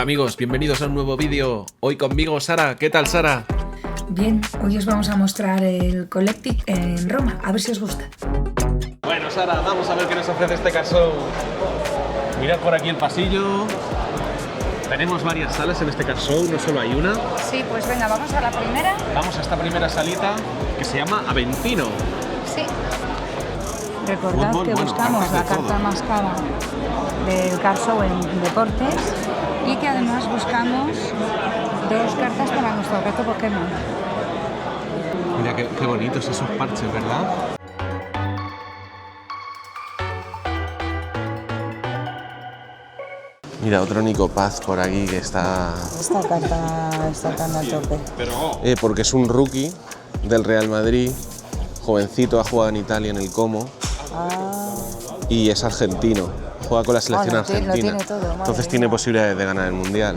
Hola amigos, bienvenidos a un nuevo vídeo. Hoy conmigo Sara. ¿Qué tal, Sara? Bien, hoy os vamos a mostrar el Collective en Roma, a ver si os gusta. Bueno, Sara, vamos a ver qué nos ofrece este car show. Mirad por aquí el pasillo. Tenemos varias salas en este car show, no solo hay una. Sí, pues venga, vamos a la primera. Vamos a esta primera salita que se llama Aventino. Sí. Recordad Fútbol, que bueno, buscamos cartas de la carta todo. más cara del car show en deportes y que además buscamos 2 cartas para nuestro reto Pokémon. Mira qué bonitos esos parches, ¿verdad? Mira, otro Nico Paz por aquí que está... Esta carta está tan a tope. porque es un rookie del Real Madrid, jovencito, ha jugado en Italia en el Como y es argentino, juega con la selección Lo argentina. tiene todo, madre Entonces mía. tiene posibilidades de ganar el Mundial.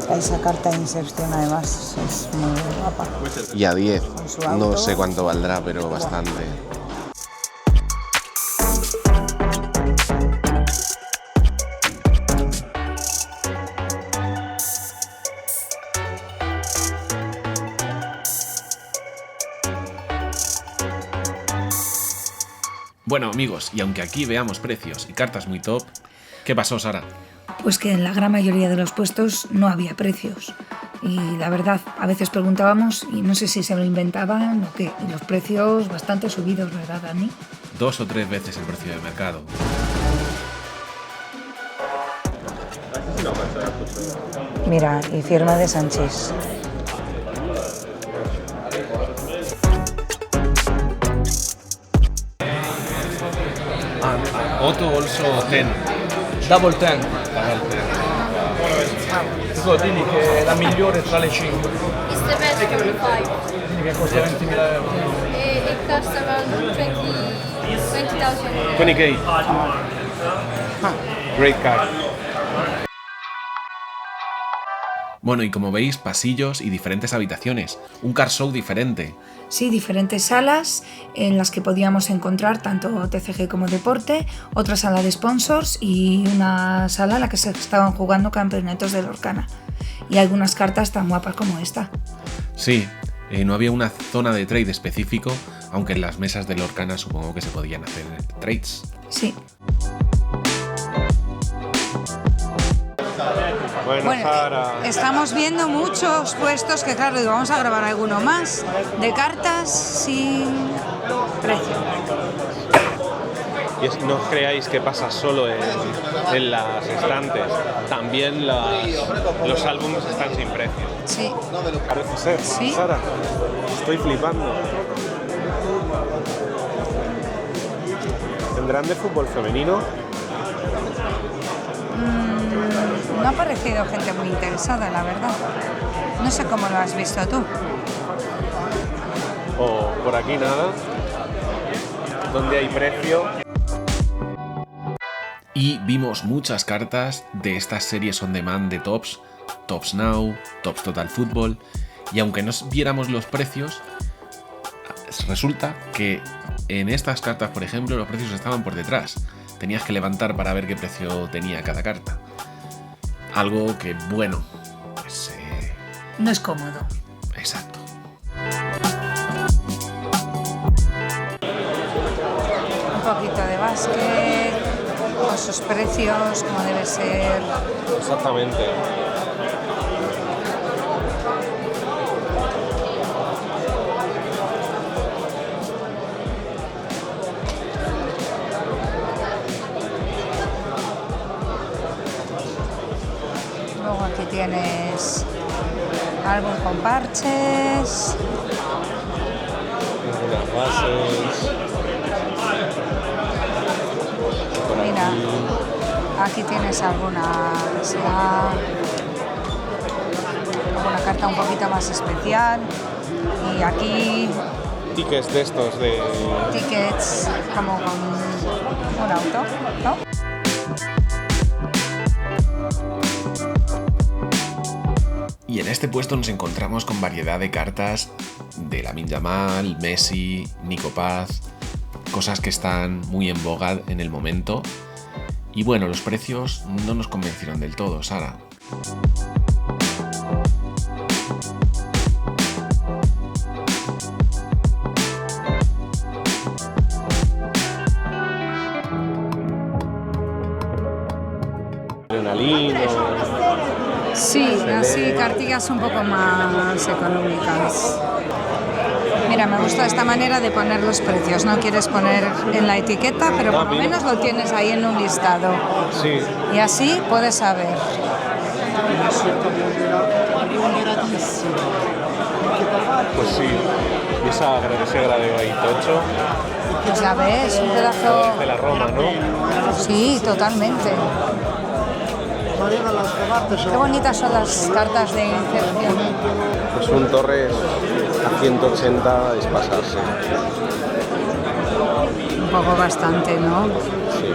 Esa carta de Inception además es muy guapa. Y a 10, Con su no auto. sé cuánto valdrá, pero bastante. Bueno amigos, y aunque aquí veamos precios y cartas muy top, ¿qué pasó, Sara? Pues que en la gran mayoría de los puestos no había precios. Y la verdad, a veces preguntábamos y no sé si se lo inventaban o qué. Y los precios bastante subidos, ¿verdad, Dani? 2 o 3 veces el precio de mercado. Mira, y firma de Sánchez. Otto also 10. Double 10. So, digli che è la migliore tra le 5. It's the best 45. Digli che costa 20.000 euro. It costs around 20,000. 20k. Great card. Bueno, y como veis, pasillos y diferentes habitaciones. Un car show diferente. Sí, diferentes salas en las que podíamos encontrar tanto TCG como deporte, otra sala de sponsors y una sala en la que se estaban jugando campeonatos de Lorcana. Y algunas cartas tan guapas como esta. Sí, no había una zona de trade específico, aunque en las mesas de Lorcana supongo que se podían hacer trades. Sí. Bueno, Sara. Estamos viendo muchos puestos que, claro, digo, vamos a grabar alguno más de cartas sin precio. Y no creáis que pasa solo en las estantes, también los álbumes están sin precio. Sí. Parece ser, Sí. Sara, estoy flipando. ¿Tendrán de fútbol femenino? No ha parecido gente muy interesada, la verdad. No sé cómo lo has visto tú. ¿O por aquí nada? ¿Dónde hay precio? Y vimos muchas cartas de estas series on demand de Tops, Tops Now, Tops Total Football, y aunque no viéramos los precios, resulta que en estas cartas, por ejemplo, los precios estaban por detrás. Tenías que levantar para ver qué precio tenía cada carta. Algo que, bueno, pues... No es cómodo. Exacto. Un poquito de básquet, con sus precios, como debe ser. Exactamente. Luego aquí tienes álbum con parches. Las bases. Por Mira, aquí. aquí tienes alguna carta un poquito más especial. Y aquí Tickets de estos de... tickets como con un auto, ¿no? Y en este puesto nos encontramos con variedad de cartas de Lamine Yamal, Messi, Nico Paz, cosas que están muy en boga en el momento. Y bueno, los precios no nos convencieron del todo, Sara. Sí, así cartillas un poco más económicas. Mira, me gusta esta manera de poner los precios. No quieres poner en la etiqueta, pero por lo menos lo tienes ahí en un listado. Sí. Y así puedes saber. Pues sí. Y ese grado ahí tocho. Pues ya ves, un pedazo... De la Roma, ¿no? Sí, totalmente. Qué bonitas son las cartas de iniciación. Pues un Torres a 180 es pasarse. Un poco bastante, ¿no? Sí.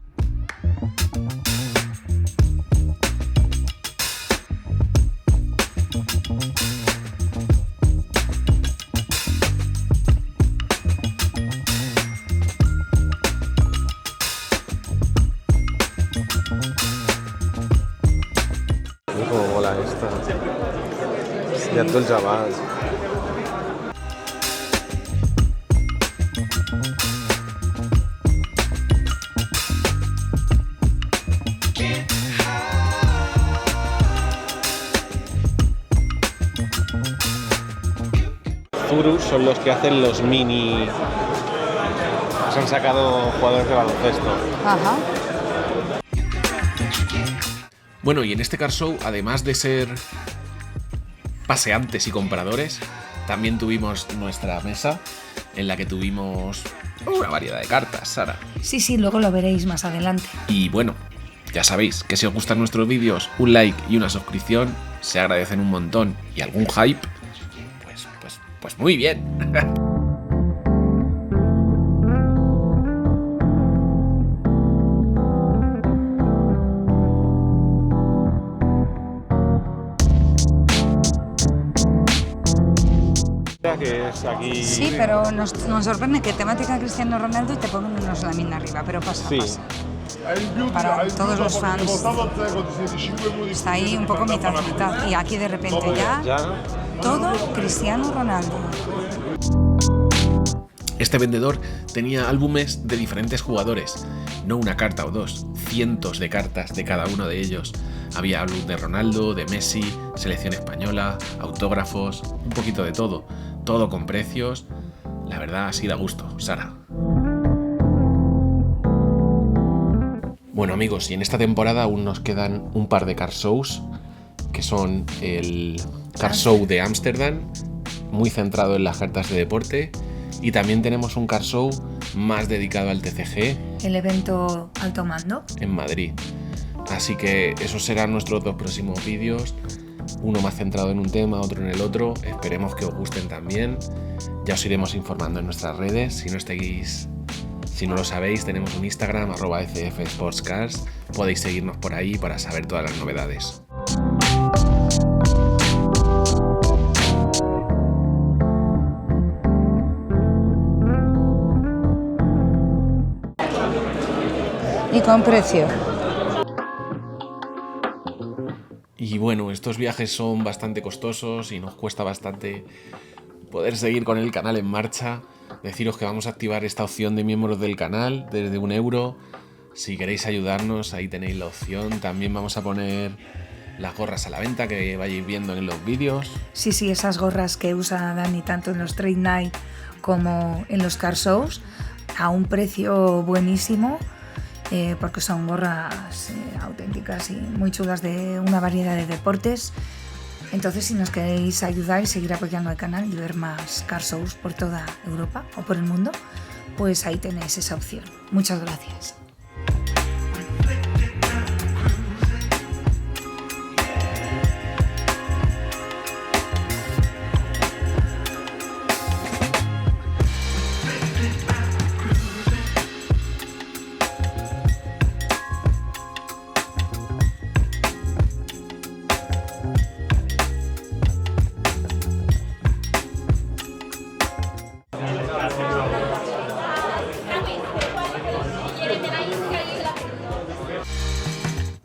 Cómo mola esta. Ya todo el chaval. Zurus son los que hacen los mini. Se han sacado jugadores de baloncesto. Ajá. Bueno, y en este car show, además de ser paseantes y compradores, también tuvimos nuestra mesa en la que tuvimos una variedad de cartas, Sara. Sí, luego lo veréis más adelante. Y bueno, ya sabéis que si os gustan nuestros vídeos, un like y una suscripción se agradecen un montón, y algún hype, pues muy bien. Que es aquí... Sí, pero nos sorprende que temática Cristiano Ronaldo y te pongan unos lámina arriba, pero pasa. Para todos los fans está ahí un poco mitad y aquí de repente ya todo Cristiano Ronaldo. Este vendedor tenía álbumes de diferentes jugadores, no una carta o dos, cientos de cartas de cada uno de ellos. Había álbum de Ronaldo, de Messi, selección española, autógrafos, un poquito de todo con precios. La verdad, así da gusto, Sara. Bueno amigos, y en esta temporada aún nos quedan un par de car shows, que son el car show de Ámsterdam, muy centrado en las cartas de deporte, y también tenemos un car show más dedicado al TCG. El evento alto mando. En Madrid. Así que esos serán nuestros dos próximos vídeos, uno más centrado en un tema, otro en el otro. Esperemos que os gusten también. Ya os iremos informando en nuestras redes. Si no lo sabéis, tenemos un Instagram, @FFSportsCars. Podéis seguirnos por ahí para saber todas las novedades. Y con precio. Y bueno, estos viajes son bastante costosos y nos cuesta bastante poder seguir con el canal en marcha. Deciros que vamos a activar esta opción de miembros del canal desde €1. Si queréis ayudarnos, ahí tenéis la opción. También vamos a poner las gorras a la venta que vayáis viendo en los vídeos. Sí, esas gorras que usa Dani tanto en los Trade Night como en los car shows a un precio buenísimo. Porque son gorras auténticas y muy chulas de una variedad de deportes. Entonces, si nos queréis ayudar y seguir apoyando al canal y ver más car shows por toda Europa o por el mundo, pues ahí tenéis esa opción. Muchas gracias.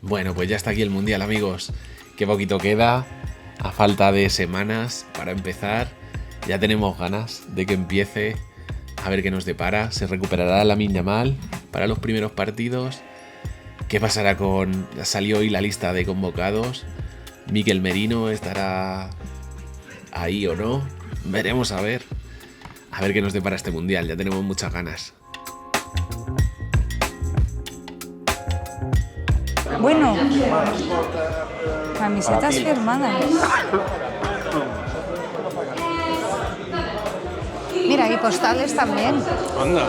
Bueno, pues ya está aquí el Mundial, amigos. Qué poquito queda, a falta de semanas para empezar. Ya tenemos ganas de que empiece, a ver qué nos depara. ¿Se recuperará Lamine Yamal para los primeros partidos? ¿Qué pasará con... Salió hoy la lista de convocados. Mikel Merino estará ahí o no. Veremos a ver. A ver qué nos depara este mundial. Ya tenemos muchas ganas. Bueno, camisetas firmadas. Mira, y postales también. Anda.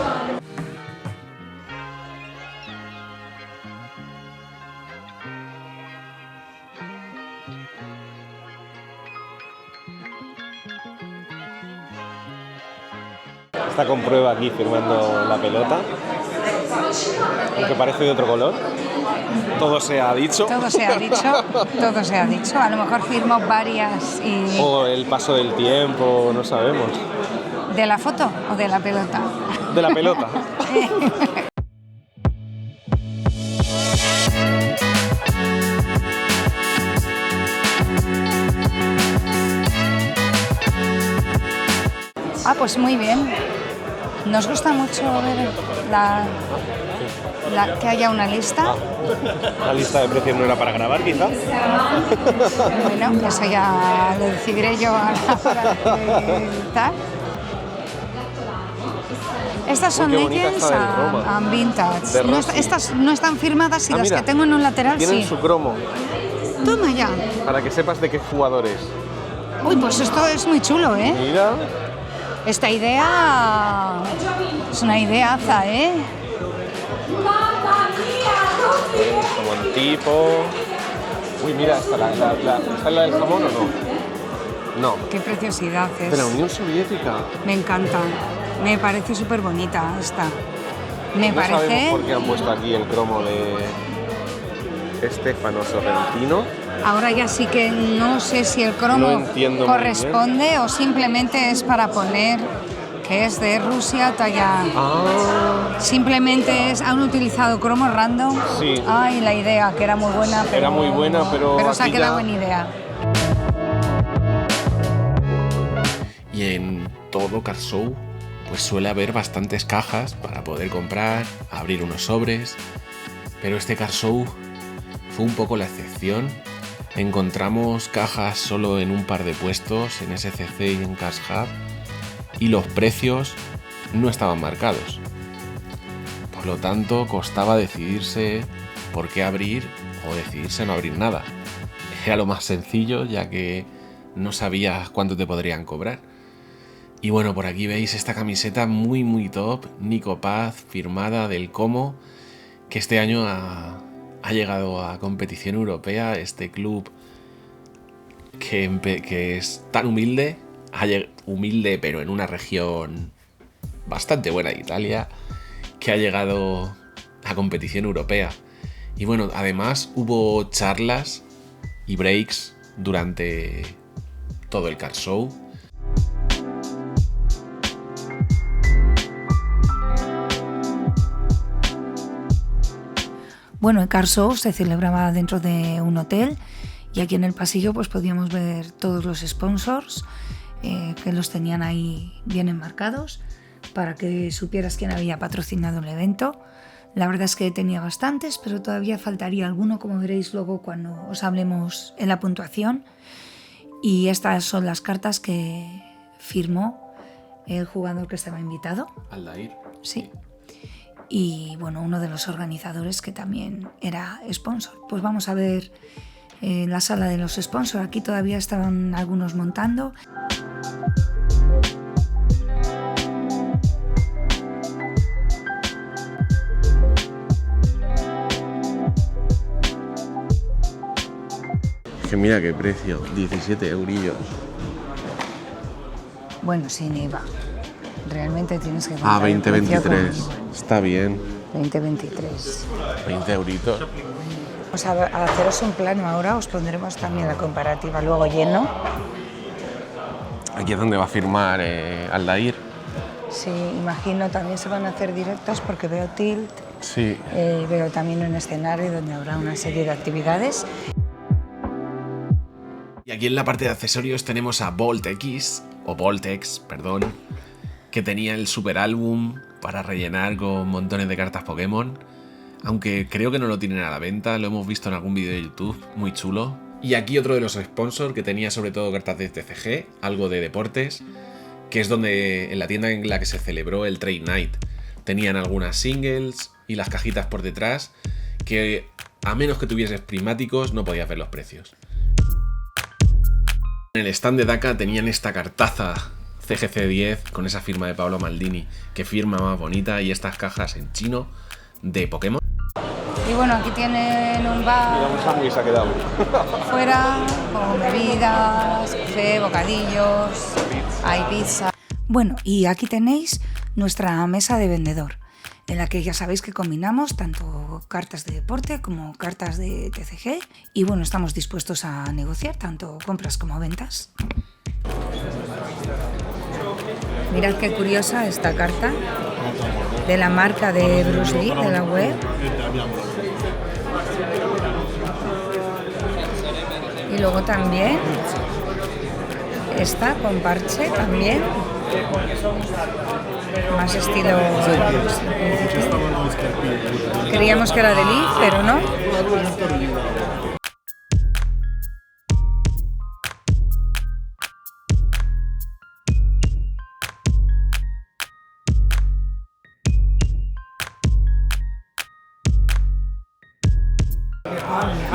Está con prueba aquí firmando la pelota, aunque parece de otro color. Todo se ha dicho. Todo se ha dicho, todo se ha dicho. A lo mejor firmó varias y... O el paso del tiempo, no sabemos. ¿De la foto o de la pelota? De la pelota. Ah, pues muy bien. Nos gusta mucho ver que haya una lista. La lista de precios no era para grabar, quizá. Bueno, eso ya lo decidiré yo a la hora de tal. Estas son qué bonita Legends esta del Roma. and Vintage. De No, Rossi. estas no están firmadas y las mira, que tengo en un lateral tienen sí. su cromo, Toma ya. para que sepas de qué jugador es. Uy, pues esto es muy chulo, ¿eh? Mira. Esta idea es una ideaza, ¿eh? Como el tipo. Uy, mira, ¿está la del jamón o no? No. Qué preciosidad es. De la Unión Soviética. Me encanta. Me parece súper bonita esta. Me No parece... sabemos por qué han puesto aquí el cromo de Stefano Sorrentino. Ahora ya sí que no sé si el No cromo entiendo muy corresponde o simplemente es para poner que es de Rusia, talla... Ah, Simplemente han utilizado cromos random. Sí. Ay, la idea, que era muy buena, pero... Era muy buena, pero Pero se ha aquí quedado ya- buena idea. Y en todo Car Show pues suele haber bastantes cajas para poder comprar, abrir unos sobres, pero este Car Show fue un poco la excepción. Encontramos cajas solo en un par de puestos, en SCC y en Cash Hub, y los precios no estaban marcados. Por lo tanto, costaba decidirse por qué abrir o decidirse a no abrir nada. Era lo más sencillo, ya que no sabías cuánto te podrían cobrar. Y bueno, por aquí veis esta camiseta muy top, Nico Paz, firmada del Como, que este año ha llegado a competición europea, este club que es tan humilde, humilde pero en una región bastante buena de Italia, que ha llegado a competición europea. Y bueno, además hubo charlas y breaks durante todo el Car Show. Bueno, el Car Show se celebraba dentro de un hotel y aquí en el pasillo pues podíamos ver todos los sponsors que los tenían ahí bien enmarcados para que supieras quién había patrocinado el evento. La verdad es que tenía bastantes, pero todavía faltaría alguno, como veréis luego cuando os hablemos en la puntuación. Y estas son las cartas que firmó el jugador que estaba invitado. Aldair. Sí. Y bueno, uno de los organizadores que también era sponsor. Pues vamos a ver la sala de los sponsors. Aquí todavía estaban algunos montando. Que mira qué precio, 17 eurillos. Bueno, sin IVA. Realmente tienes que comprar 2023. Está bien. 2023. 20 euritos. Pues a haceros un plano ahora, os pondremos también la comparativa luego lleno. Aquí es donde va a firmar Aldair. Sí, imagino también se van a hacer directos porque veo tilt, Sí. veo también un escenario donde habrá una serie de actividades. Y aquí en la parte de accesorios tenemos a Voltex, perdón, que tenía el super álbum para rellenar con montones de cartas Pokémon. Aunque creo que no lo tienen a la venta, lo hemos visto en algún vídeo de YouTube, muy chulo. Y aquí otro de los sponsors que tenía sobre todo cartas de TCG, algo de deportes, que es donde en la tienda en la que se celebró el Trade Night. Tenían algunas singles y las cajitas por detrás que a menos que tuvieses prismáticos no podías ver los precios. En el stand de Daka tenían esta cartaza CGC 10 con esa firma de Pablo Maldini, que firma más bonita, y estas cajas en chino de Pokémon. Y bueno, aquí tienen un bar Mira, un sándwich ha quedado. fuera con bebidas, café, bocadillos, hay pizza. Bueno, y aquí tenéis nuestra mesa de vendedor, en la que ya sabéis que combinamos tanto cartas de deporte como cartas de TCG, y bueno, estamos dispuestos a negociar tanto compras como ventas. Mirad qué curiosa esta carta de la marca de Bruce Lee, de la web. Y luego también esta con parche también. Más estilo. Creíamos que era de Lee, pero no.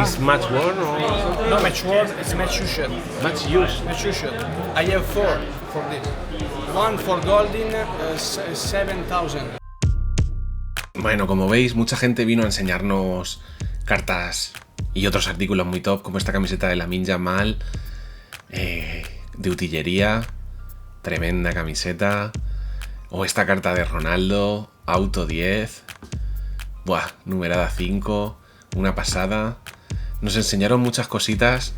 ¿Es Match Worn o No match worn, it's match used. Match Used? Match used. I have 4 for this. One for golden, 7,000. Bueno, como veis, mucha gente vino a enseñarnos cartas y otros artículos muy top, como esta camiseta de Lamine Yamal, de utillería, tremenda camiseta, o esta carta de Ronaldo, Auto 10, buah, numerada 5, una pasada. Nos enseñaron muchas cositas.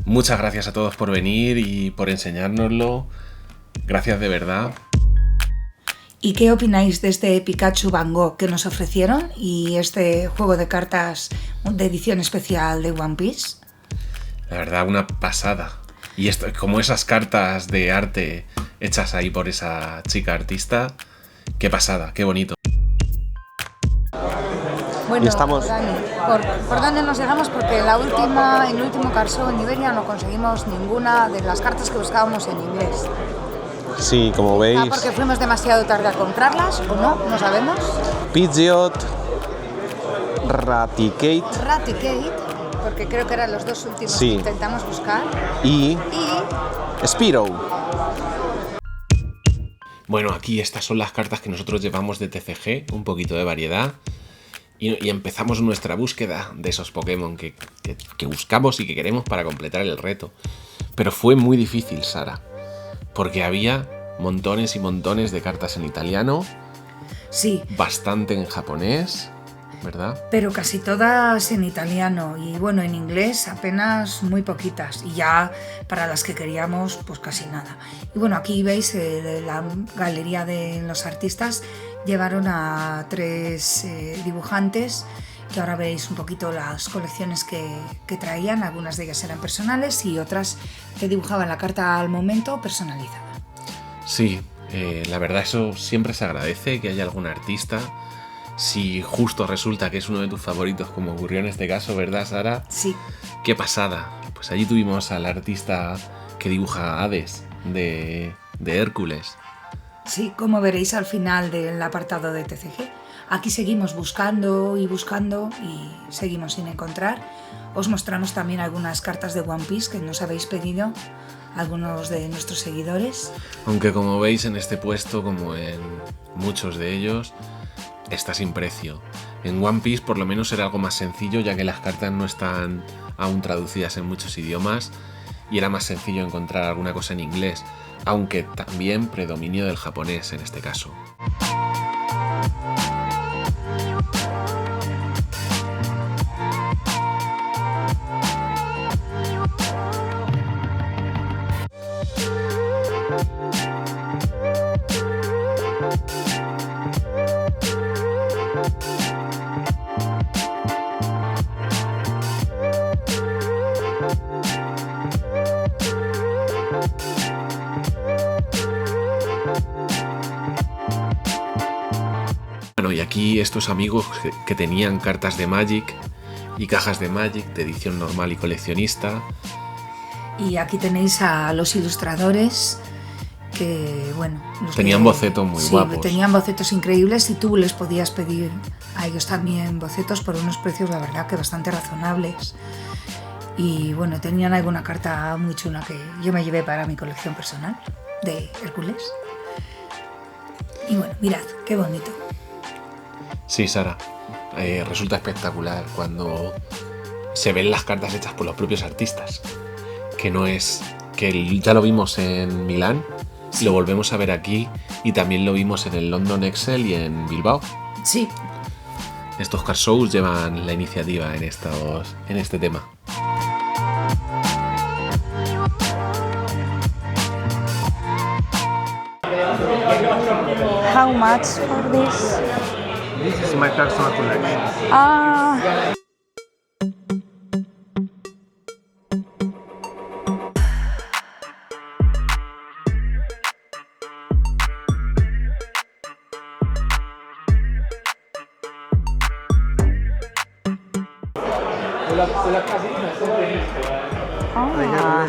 Muchas gracias a todos por venir y por enseñárnoslo. Gracias de verdad. ¿Y qué opináis de este Pikachu Van Gogh que nos ofrecieron y este juego de cartas de edición especial de One Piece? La verdad, una pasada. Y esto, como esas cartas de arte hechas ahí por esa chica artista, qué pasada, qué bonito. Bueno, Y estamos- Dani, ¿por dónde nos llegamos? Porque en el último Carso en Iberia no conseguimos ninguna de las cartas que buscábamos en inglés. Sí, como veis, Porque fuimos demasiado tarde a comprarlas, o no sabemos. Pidgeot, Raticate Raticate, porque creo que eran los dos últimos Sí. que intentamos buscar. y Y Spearow. Bueno, aquí estas son las cartas que nosotros llevamos de TCG, un poquito de variedad. Y empezamos nuestra búsqueda de esos Pokémon que buscamos y que queremos para completar el reto. Pero fue muy difícil, Sara, porque había montones y montones de cartas en italiano, sí, bastante en japonés, ¿verdad? pero casi todas en italiano y bueno, en inglés apenas muy poquitas y ya para las que queríamos pues casi nada. Y bueno, aquí veis la galería de los artistas llevaron a 3 dibujantes que ahora veis un poquito las colecciones que traían, algunas de ellas eran personales y otras que dibujaban la carta al momento personalizada. Sí, la verdad eso siempre se agradece, que haya algún artista. Si justo resulta que es uno de tus favoritos, como ocurrió en este caso, ¿verdad, Sara? Sí, ¡Qué pasada! Pues allí tuvimos al artista que dibuja a Hades, de Hércules. sí, como veréis al final del apartado de TCG. Aquí seguimos buscando y seguimos sin encontrar. Os mostramos también algunas cartas de One Piece que nos habéis pedido algunos de nuestros seguidores. Aunque como veis en este puesto, como en muchos de ellos, está sin precio. En One Piece por lo menos era algo más sencillo, ya que las cartas no están aún traducidas en muchos idiomas y era más sencillo encontrar alguna cosa en inglés, aunque también predominio del japonés en este caso. aquí estos amigos que tenían cartas de Magic y cajas de Magic de edición normal y coleccionista. Y aquí tenéis a los ilustradores que, bueno... Tenían bocetos muy guapos. Tenían bocetos increíbles y tú les podías pedir a ellos también bocetos por unos precios, la verdad, que bastante razonables. Y bueno, tenían alguna carta muy chula que yo me llevé para mi colección personal de Hércules. Y bueno, mirad, qué bonito. Sí, Sara, resulta espectacular cuando se ven las cartas hechas por los propios artistas. Que no es... que ya lo vimos en Milán, sí. Lo volvemos a ver aquí y también lo vimos en el London Excel y en Bilbao. Sí. Estos car shows llevan la iniciativa en este tema. How much for this? This is my personal collection. Ah.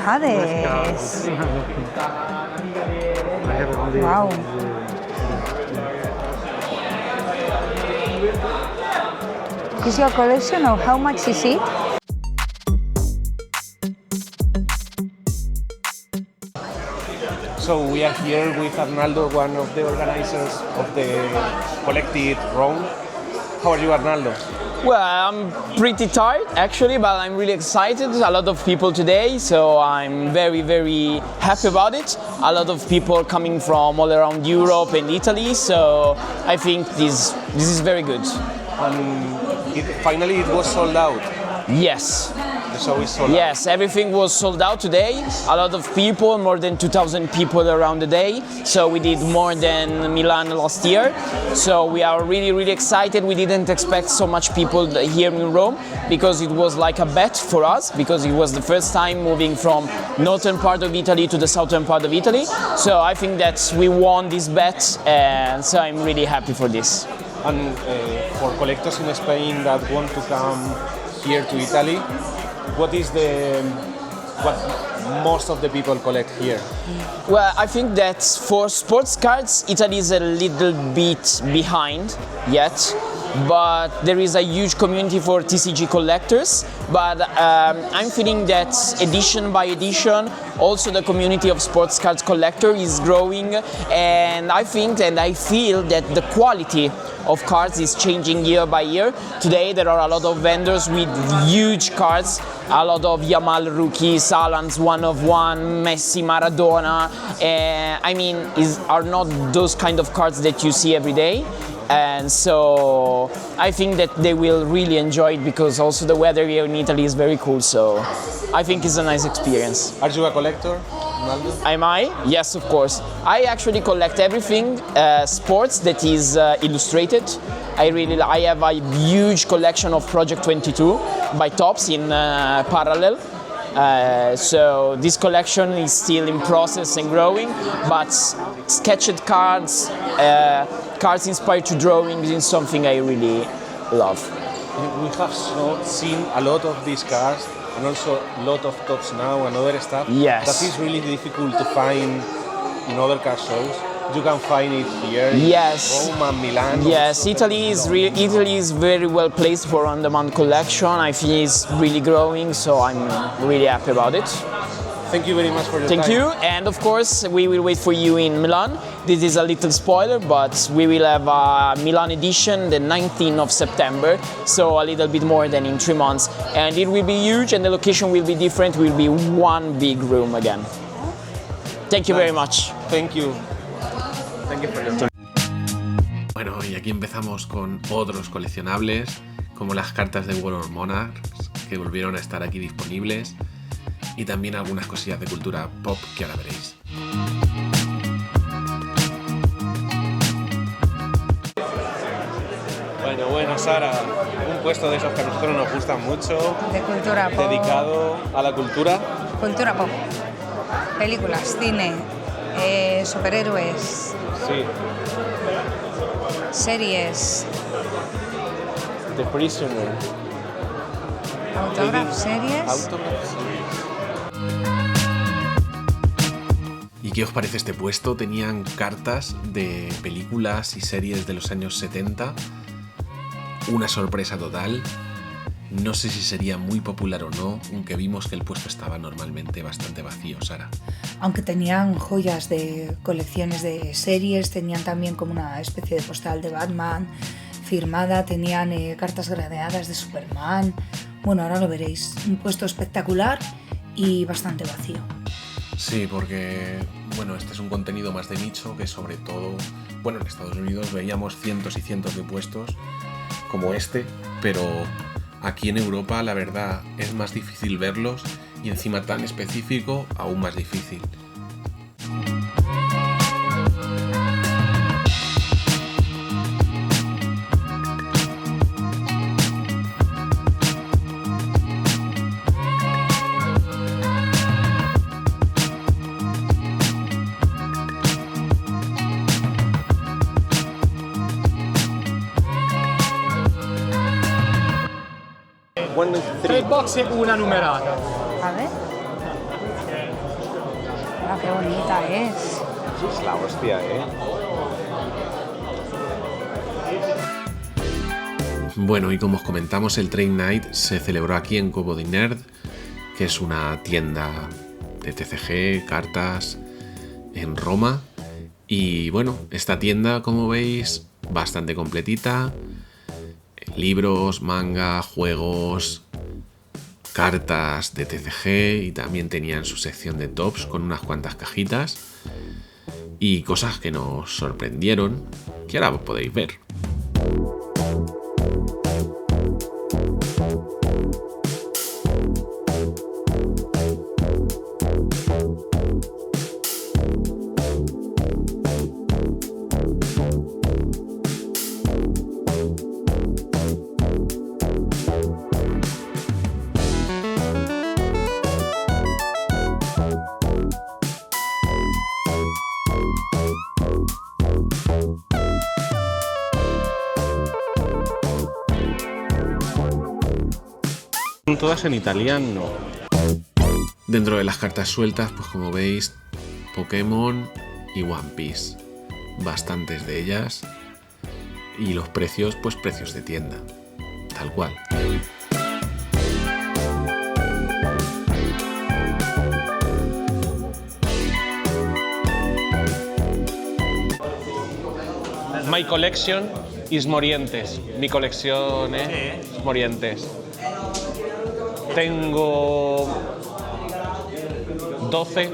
Hades. Wow. Is your collection or how much is it? So we are here with Arnaldo, one of the organizers of the Collected Rome. How are you, Arnaldo? Well, I'm pretty tired actually, but I'm really excited. A lot of people today, so I'm very, very happy about it. A lot of people coming from all around Europe and Italy, so I think this is very good. Finally, it was sold out. Yes. The show is sold out. Yes, everything was sold out today. A lot of people, more than 2,000 people around the day. So we did more than Milan last year. So we are really, really excited. We didn't expect so much people here in Rome because it was like a bet for us because it was the first time moving from northern part of Italy to the southern part of Italy. So I think that we won this bet, and so I'm really happy for this. And for collectors in Spain that want to come here to Italy, what most of the people collect here? Well, I think that for sports cards, Italy is a little bit behind yet, but there is a huge community for TCG collectors. But I'm feeling that edition by edition, also the community of sports cards collector is growing, and I think and I feel that the quality of cards is changing year by year. Today there are a lot of vendors with huge cards, a lot of Yamal rookies, Haaland's 1-of-1, Messi, Maradona. I mean, are not those kind of cards that you see every day. And so I think that they will really enjoy it because also the weather here in Italy is very cool. So I think it's a nice experience. Are you a collector, Ronaldo? Am I? Yes, of course. I actually collect everything sports that is illustrated. I have a huge collection of Project 22 by Topps in parallel. So this collection is still in process and growing, but sketched cards, cards inspired to drawings is something I really love. We have seen a lot of these cards and also a lot of Topps Now and other stuff. Yes. That is really difficult to find in other card shows. You can find it here yes. in Rome and Milan. Yes, Italy is very well placed for on-demand collection. I think it's really growing, so I'm really happy about it. Thank you very much for your time. Thank you, and of course we will wait for you in Milan. This is a little spoiler, but we will have a Milan edition the 19th of September, so a little bit more than in 3 months. And it will be huge, and the location will be different. It will be one big room again. Thank you very much. Thank you. Thank you for your time. Bueno, y aquí empezamos con otros coleccionables, como las cartas de War of Monarchs, que volvieron a estar aquí disponibles, y también algunas cosillas de cultura pop que ahora veréis. Bueno, Sara, un puesto de esos que a nosotros nos gustan mucho. De cultura pop. Dedicado a la cultura. Cultura pop. Películas, cine, superhéroes, Sí. series, The Prisoner. Autograph series. Autograph series. ¿Y qué os parece este puesto? Tenían cartas de películas y series de los años 70. Una sorpresa total. No sé si sería muy popular o no, aunque vimos que el puesto estaba normalmente bastante vacío, Sara. Aunque tenían joyas de colecciones de series, tenían también como una especie de postal de Batman firmada, tenían cartas gradeadas de Superman. Bueno, ahora lo veréis. Un puesto espectacular y bastante vacío. Sí, porque bueno, este es un contenido más de nicho que sobre todo, bueno, en Estados Unidos veíamos cientos y cientos de puestos como este, pero aquí en Europa la verdad es más difícil verlos y encima tan específico aún más difícil. Tre box e una numerata. A ver. Ah, qué bonita es. Es la hostia, ¿eh? Bueno, y como os comentamos, el Trade Night se celebró aquí en Covo di Nerd, que es una tienda de TCG, cartas, en Roma. Y bueno, esta tienda, como veis, bastante completita. Libros, manga, juegos, cartas de TCG y también tenían su sección de tops con unas cuantas cajitas y cosas que nos sorprendieron, que ahora podéis ver. Todas en italiano. Dentro de las cartas sueltas, pues como veis, Pokémon y One Piece. Bastantes de ellas. Y los precios, pues precios de tienda. Tal cual. My collection is Morientes. Mi colección es Morientes. Tengo 12.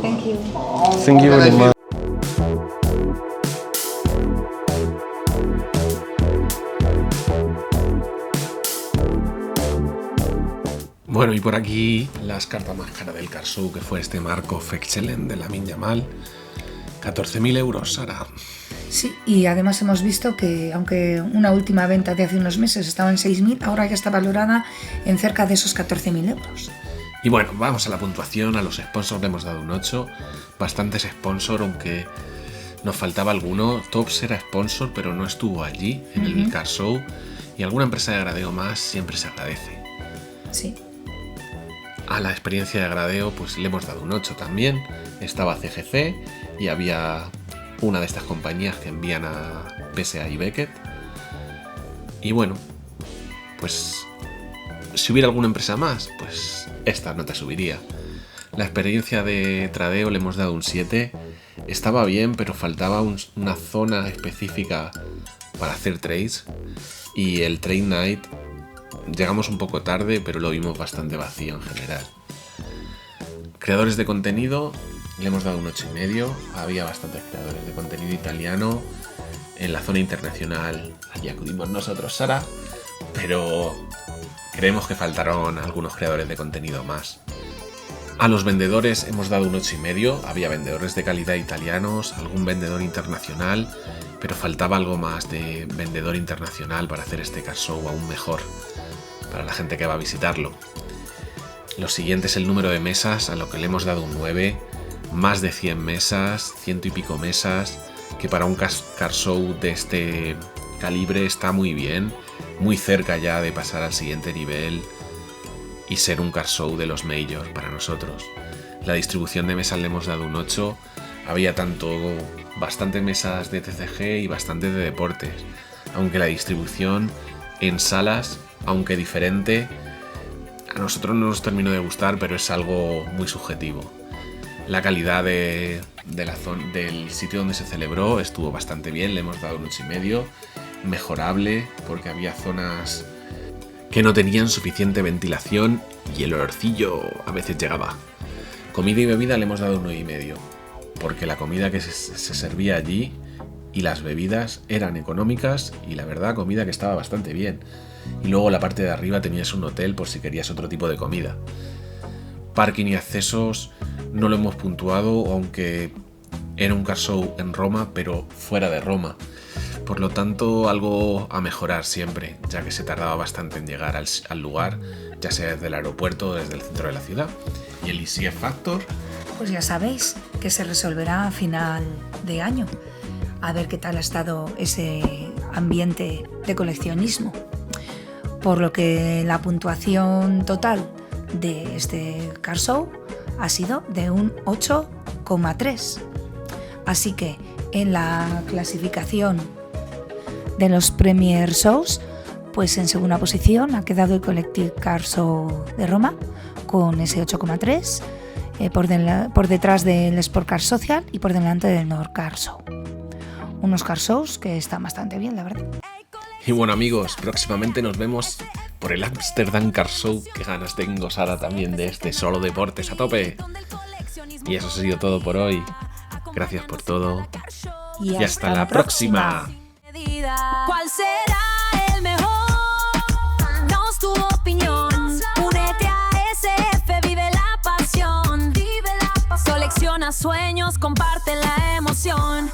Thank you. Thank you very much. Bueno, y por aquí las cartas más caras del Card Show, que fue este Markov Excellent de Lamine Yamal. 14.000 euros, Sara. Sí, y además hemos visto que aunque una última venta de hace unos meses estaba en 6.000, ahora ya está valorada en cerca de esos 14.000 euros. Y bueno, vamos a la puntuación. A los sponsors le hemos dado un 8. Bastantes sponsors, aunque nos faltaba alguno. Tops era sponsor, pero no estuvo allí en el Card Show. Y alguna empresa de gradeo más siempre se agradece. Sí. A la experiencia de gradeo pues le hemos dado un 8 también. Estaba CGC y había una de estas compañías que envían a PSA y Beckett. Y bueno, pues si hubiera alguna empresa más, pues esta nota subiría. La experiencia de tradeo le hemos dado un 7. Estaba bien, pero faltaba una zona específica para hacer trades. Y el Trade Night llegamos un poco tarde, pero lo vimos bastante vacío en general. Creadores de contenido le hemos dado un 8,5. Había bastantes creadores de contenido italiano. En la zona internacional allí acudimos nosotros, Sara, pero creemos que faltaron algunos creadores de contenido más. A los vendedores hemos dado un 8,5. Había vendedores de calidad italianos, algún vendedor internacional, pero faltaba algo más de vendedor internacional para hacer este Card Show aún mejor para la gente que va a visitarlo. Lo siguiente es el número de mesas, a lo que le hemos dado un 9. Más de 100 mesas, 100 y pico mesas, que para un car show de este calibre está muy bien, muy cerca ya de pasar al siguiente nivel y ser un car show de los majors para nosotros. La distribución de mesas le hemos dado un 8. Había bastante mesas de TCG y bastante de deportes, aunque la distribución en salas, aunque diferente, a nosotros no nos terminó de gustar, pero es algo muy subjetivo. La calidad de la zona, del sitio donde se celebró estuvo bastante bien, le hemos dado un 8,5, mejorable porque había zonas que no tenían suficiente ventilación y el olorcillo a veces llegaba. Comida y bebida le hemos dado un 9,5, porque la comida que se servía allí y las bebidas eran económicas y la verdad comida que estaba bastante bien. Y luego la parte de arriba tenías un hotel por si querías otro tipo de comida. Parking y accesos no lo hemos puntuado, aunque era un car show en Roma, pero fuera de Roma. Por lo tanto, algo a mejorar siempre, ya que se tardaba bastante en llegar al lugar, ya sea desde el aeropuerto o desde el centro de la ciudad. ¿Y el ECF Factor? Pues ya sabéis que se resolverá a final de año. A ver qué tal ha estado ese ambiente de coleccionismo. Por lo que la puntuación total de este car show ha sido de un 8,3. Así que en la clasificación de los Premier Shows, pues en segunda posición ha quedado el Collective Car Show de Roma con ese 8,3, por detrás del Sport Car Social y por delante del Nord Car Show. Unos car shows que están bastante bien, la verdad. Y bueno amigos, próximamente nos vemos por el Amsterdam Car Show. Qué ganas tengo, Sara, también de este solo deportes a tope. Y eso ha sido todo por hoy. Gracias por todo. Y hasta la próxima. ¿Cuál será el mejor? Danos tu opinión. Únete a SF, vive la pasión. Colecciona sueños, comparte la emoción.